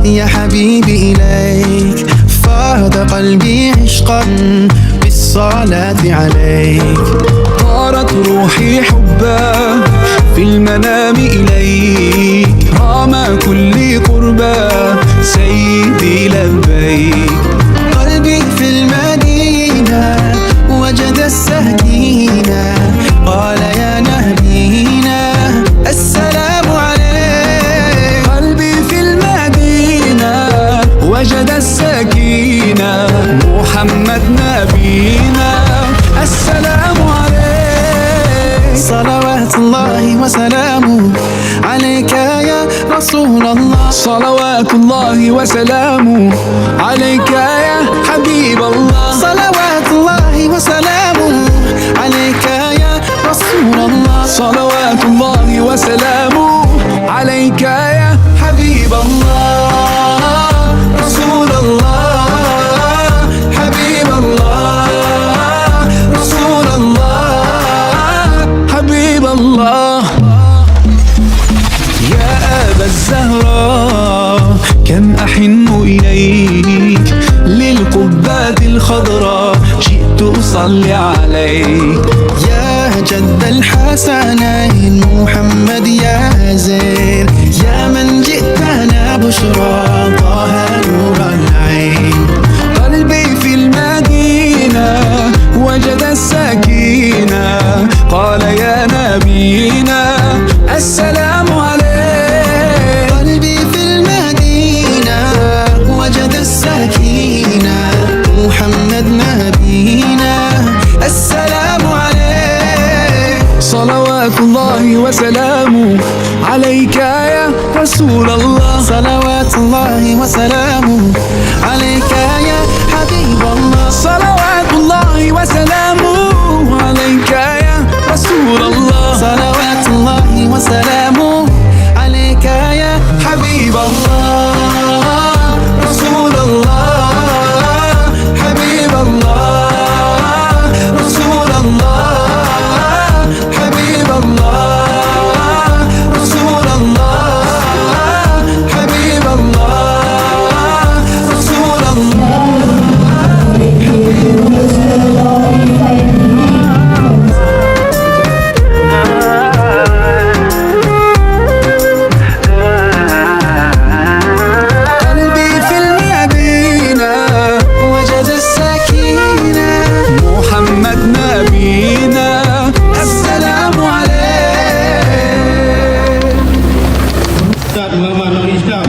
يا حبيبي إليك فاض قلبي عشقا بالصلاة عليك. طارت روحي حبا في المنام إليك، رام كل قربا سيدي لبيك. قلبي في المدينة وجد السكينة، قال يا نبينا السلام عليك. قلبي في المدينة وجد السكينة، محمد نبينا السلام عليك. صلوات الله وسلامه عليك يا رسول الله. صلوات الله وسلامه عليك يا حبيب الله. صلوات الله وسلامه عليك يا رسول الله. صلوات الله وسلامه عليك يا حبيب الله. رسول الله حبيب الله رسول الله حبيب الله. يا أبا الزهراء كم أحن إليك، للقبات الخضراء جئت أصلي عليك. يا جد الحسنين محمد يا زين، يا من جئتنا بشرى طه نور العين. قلبي في المدينة وجد السكينة، قال يا نبينا السلام عليك. قلبي في المدينة وجد السكينة، محمد نبينا السلام عليك. صلوات الله وسلامه عليك يا رسول الله. صلوات الله وسلامه عليك يا حبيب الله. صلوات الله وسلامه عليك يا رسول الله. صلوات الله وسلامه عليك يا حبيب الله. رسول الله حبيب الله رسول الله حبيب الله رسول الله حبيب الله رسول الله. قلبي في المدينة وجد السكينة، محمد نبينا السلام عليك. Ustaz Muhammad Nur Islam.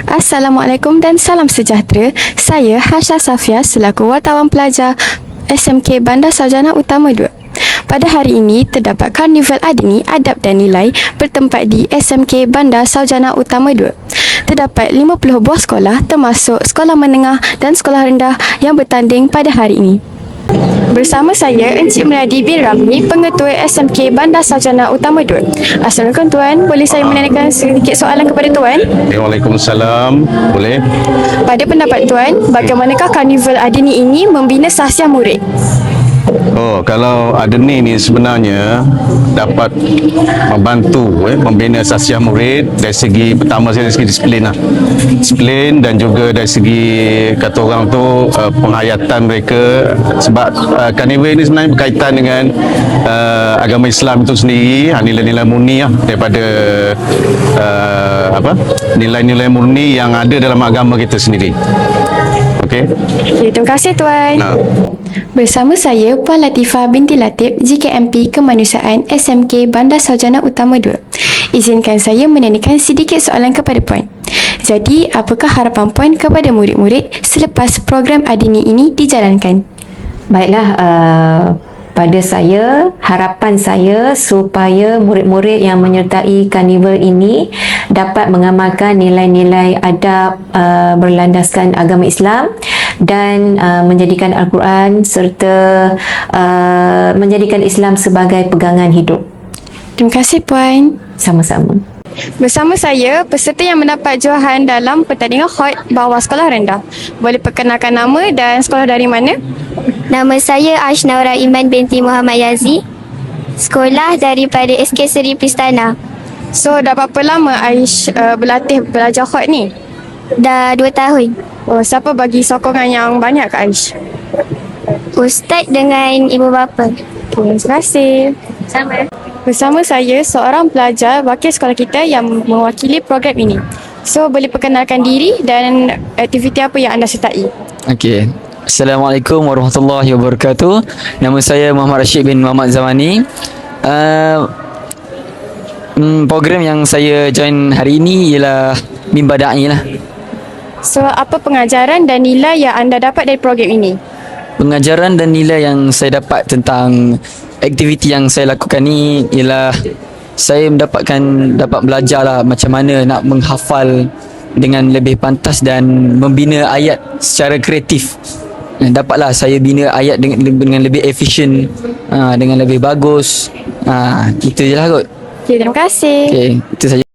Assalamualaikum dan salam sejahtera. Saya Hasha Safia selaku wartawan pelajar SMK Bandar Sarjana Utama 2. Pada hari ini terdapat Karnival Adni Adab dan Nilai bertempat di SMK Bandar Sarjana Utama 2. Terdapat 50 buah sekolah termasuk sekolah menengah dan sekolah rendah yang bertanding pada hari ini. Bersama saya Encik Meladi bin Ramli, Pengetua SMK Bandar Sarjana Utama 2. Assalamualaikum Tuan, boleh saya menanyakan sedikit soalan kepada Tuan? Waalaikumsalam. Boleh? Pada pendapat Tuan, bagaimanakah Karnival Adni ini membina sahsiah murid? Oh, kalau Adni ni sebenarnya dapat membantu membina sahsiah murid dari segi pertama dari segi disiplin lah. Disiplin dan juga dari segi kata orang tu penghayatan mereka, sebab karnival ini sebenarnya berkaitan dengan agama Islam itu sendiri, nilai-nilai murni lah daripada nilai-nilai murni yang ada dalam agama kita sendiri. Okey. Okay, terima kasih Tuan. Nah. Bersama saya Puan Latifah binti Latif, JKMP Kemanusiaan SMK Bandar Sarjana Utama 2. Izinkan saya menanyakan sedikit soalan kepada Puan. Jadi, apakah harapan Puan kepada murid-murid selepas program Adni ini dijalankan? Baiklah, pada saya, harapan saya supaya murid-murid yang menyertai karnival ini dapat mengamalkan nilai-nilai adab berlandaskan agama Islam dan menjadikan Al-Quran serta menjadikan Islam sebagai pegangan hidup. Terima kasih Puan. Sama-sama. Bersama saya, peserta yang mendapat johan dalam pertandingan hot bawah sekolah rendah. Boleh perkenalkan nama dan sekolah dari mana? Nama saya Ashnaura Iman binti Muhammad Yazi. Sekolah daripada SK Seri Pristana. So, dah berapa lama Aish berlatih belajar hot ni? Dah 2 tahun. Oh, siapa bagi sokongan yang banyak ke Aish? Ustaz dengan ibu bapa. Okay, terima kasih. Sama. Bersama saya, seorang pelajar wakil sekolah kita yang mewakili program ini. So, boleh perkenalkan diri dan aktiviti apa yang anda sertai? Okey. Assalamualaikum warahmatullahi wabarakatuh. Nama saya Muhammad Rashid bin Muhammad Zamani. Program yang saya join hari ini ialah Mimbar Da'i lah. So, apa pengajaran dan nilai yang anda dapat dari program ini? Pengajaran dan nilai yang saya dapat tentang aktiviti yang saya lakukan ni ialah saya dapat belajar lah macam mana nak menghafal dengan lebih pantas dan membina ayat secara kreatif. Dapatlah saya bina ayat dengan lebih efisien, dengan lebih bagus. Itu je lah kot. Okay, terima kasih. Okay, itu saja.